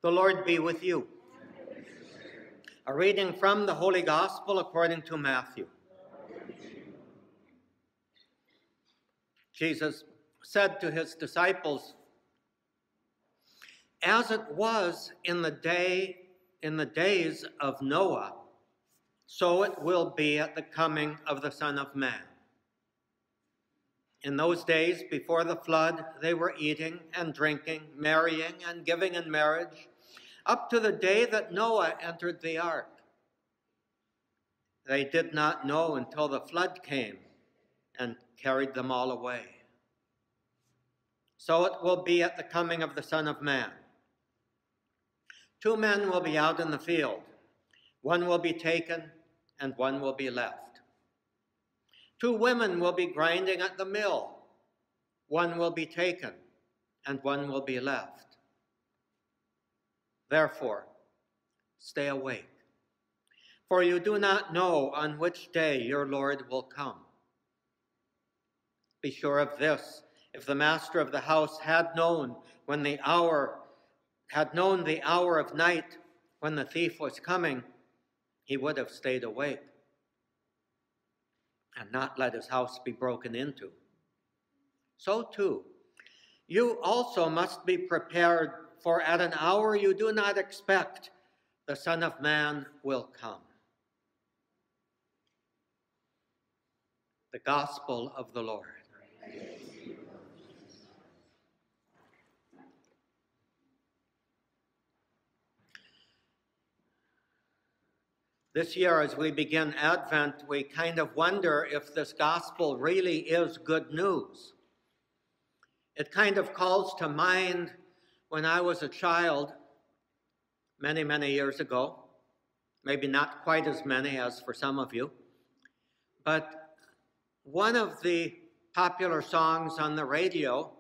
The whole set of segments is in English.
The Lord be with you. A reading from the Holy Gospel according to Matthew. Jesus said to his disciples, "As it was in the days of Noah, so it will be at the coming of the Son of Man. In those days before the flood, they were eating and drinking, marrying and giving in marriage, up to the day that Noah entered the ark. They did not know until the flood came and carried them all away. So it will be at the coming of the Son of Man. 2 men will be out in the field. One will be taken and one will be left. 2 women will be grinding at the mill. One will be taken and one will be left. Therefore, stay awake, for you do not know on which day your Lord will come. Be sure of this, if the master of the house had known the hour of night when the thief was coming, he would have stayed awake and not let his house be broken into. So too, you also must be prepared, for at an hour you do not expect, the Son of Man will come." The Gospel of the Lord. This year, as we begin Advent, we kind of wonder if this gospel really is good news. It kind of calls to mind when I was a child, many, many years ago, maybe not quite as many as for some of you, but one of the popular songs on the radio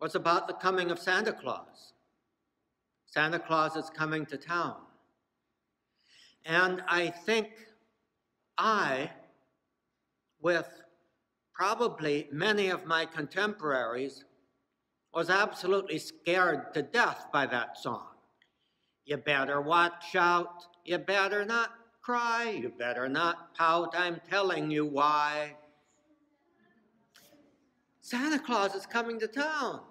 was about the coming of Santa Claus. Santa Claus is coming to town. And I think I, with probably many of my contemporaries, was absolutely scared to death by that song. You better watch out, you better not cry, you better not pout, I'm telling you why. Santa Claus is coming to town.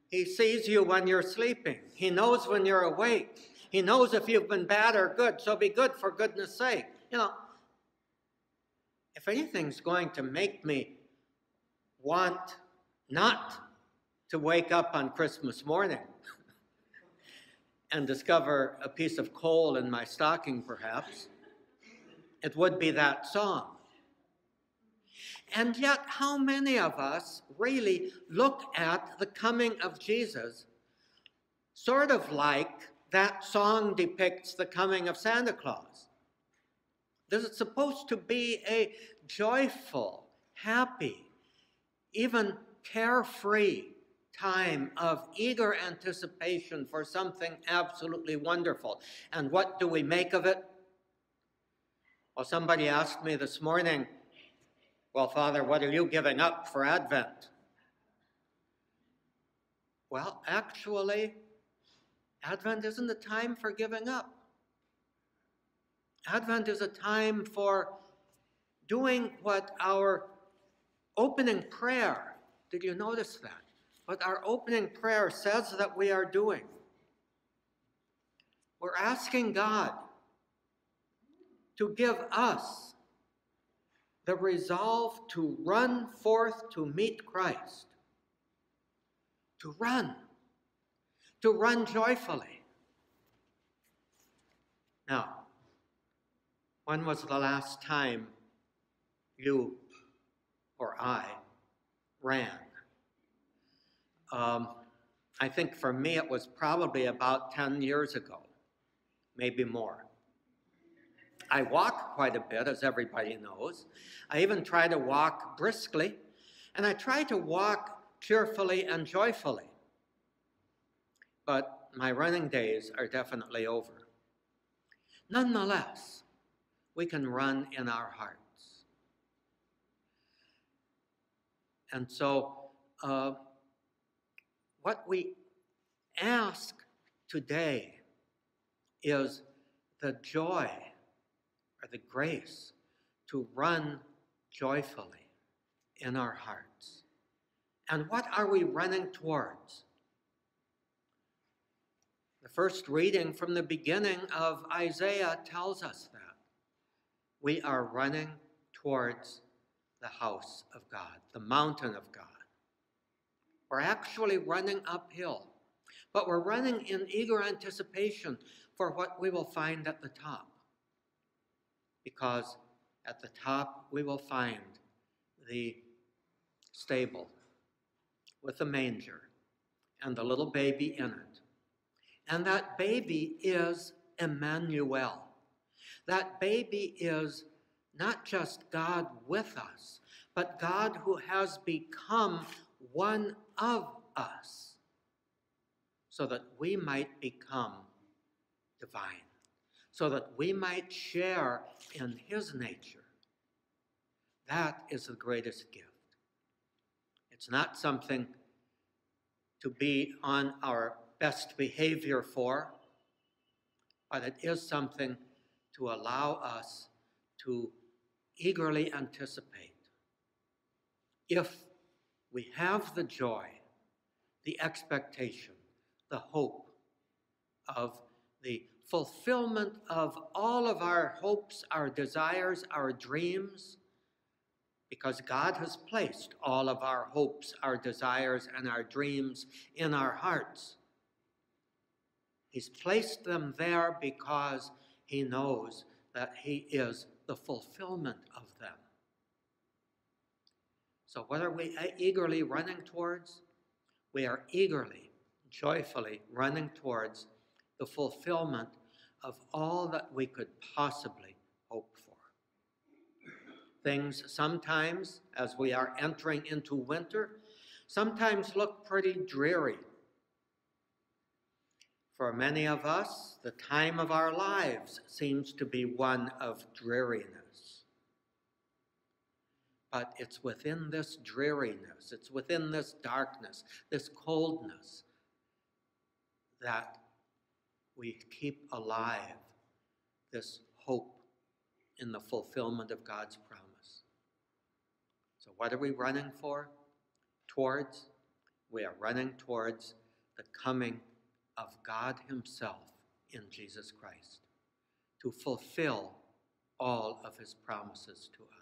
He sees you when you're sleeping. He knows when you're awake. He knows if you've been bad or good, so be good for goodness sake. If anything's going to make me want not to wake up on Christmas morning and discover a piece of coal in my stocking, perhaps, it would be that song. And yet, how many of us really look at the coming of Jesus sort of like that song depicts the coming of Santa Claus? This is supposed to be a joyful, happy, even carefree time of eager anticipation for something absolutely wonderful. And what do we make of it? Well, somebody asked me this morning, "Well, Father, what are you giving up for Advent?" Well, actually, Advent isn't a time for giving up. Advent is a time for doing what our opening prayer, did you notice that? What our opening prayer says that we are doing. We're asking God to give us the resolve to run forth to meet Christ, to run joyfully. Now, when was the last time you or I ran? I think for me it was probably about 10 years ago, maybe more. I walk quite a bit, as everybody knows. I even try to walk briskly, and I try to walk cheerfully and joyfully. But my running days are definitely over. Nonetheless, we can run in our hearts. And so what we ask today is the joy or the grace to run joyfully in our hearts. And what are we running towards? The first reading from the beginning of Isaiah tells us that. We are running towards the house of God, the mountain of God. We're actually running uphill, but we're running in eager anticipation for what we will find at the top. Because at the top we will find the stable with the manger and the little baby in it. And that baby is Emmanuel. That baby is not just God with us, but God who has become one of us so that we might become divine, so that we might share in his nature. That is the greatest gift. It's not something to be on our best behavior for, but it is something to allow us to eagerly anticipate. If we have the joy, the expectation, the hope of the fulfillment of all of our hopes, our desires, our dreams, because God has placed all of our hopes, our desires, and our dreams in our hearts. He's placed them there because he knows that he is the fulfillment of them. So what are we eagerly running towards? We are eagerly, joyfully running towards the fulfillment of all that we could possibly hope for. Things sometimes, as we are entering into winter, sometimes look pretty dreary. For many of us, the time of our lives seems to be one of dreariness. But it's within this dreariness, it's within this darkness, this coldness, that we keep alive this hope in the fulfillment of God's promise. So what are we running for? Towards? We are running towards the coming of God himself in Jesus Christ to fulfill all of his promises to us.